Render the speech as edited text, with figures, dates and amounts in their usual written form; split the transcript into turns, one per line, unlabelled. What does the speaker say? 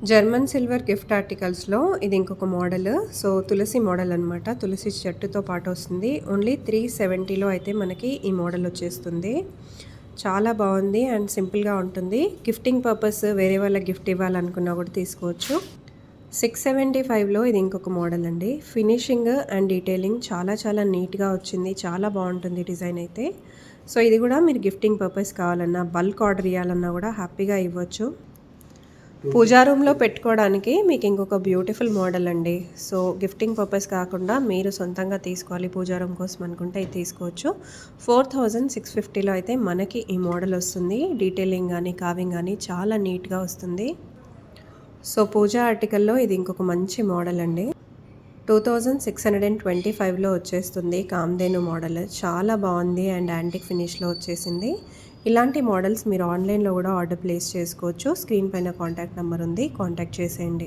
German silver gift ఆర్టికల్స్లో ఇది ఇంకొక model. So తులసి model అనమాట. తులసి చెట్టుతో పాటు వస్తుంది. ఓన్లీ 370లో అయితే మనకి ఈ మోడల్ వచ్చేస్తుంది. చాలా బాగుంది అండ్ సింపుల్గా ఉంటుంది. గిఫ్టింగ్ పర్పస్ వేరే వాళ్ళకి గిఫ్ట్ ఇవ్వాలనుకున్నా కూడా తీసుకోవచ్చు. 675లో ఇది ఇంకొక మోడల్ అండి. ఫినిషింగ్ అండ్ డీటెయిలింగ్ చాలా చాలా నీట్గా వచ్చింది. చాలా బాగుంటుంది డిజైన్ అయితే. సో ఇది కూడా మీరు గిఫ్టింగ్ పర్పస్ కావాలన్నా బల్క్ ఆర్డర్ ఇవ్వాలన్నా కూడా హ్యాపీగా ఇవ్వచ్చు. పూజా రూమ్లో పెట్టుకోవడానికి మీకు ఇంకొక బ్యూటిఫుల్ మోడల్ అండి. సో గిఫ్టింగ్ పర్పస్ కాకుండా మీరు సొంతంగా తీసుకోవాలి పూజా రూమ్ కోసం అనుకుంటే ఇది తీసుకోవచ్చు. 4650లో అయితే మనకి ఈ మోడల్ వస్తుంది. డీటెయిలింగ్ కానీ కావింగ్ కానీ చాలా నీట్గా వస్తుంది. సో పూజా ఆర్టికల్లో ఇది ఇంకొక మంచి మోడల్ అండి. 2625లో వచ్చేస్తుంది. కామ్ధేను మోడల్ చాలా బాగుంది అండ్ యాంటిక్ ఫినిష్లో వచ్చేసింది. ఇలాంటి మోడల్స్ మీరు ఆన్లైన్లో కూడా ఆర్డర్ ప్లేస్ చేసుకోవచ్చు. స్క్రీన్ పైన కాంటాక్ట్ నెంబర్ ఉంది, కాంటాక్ట్ చేసేయండి.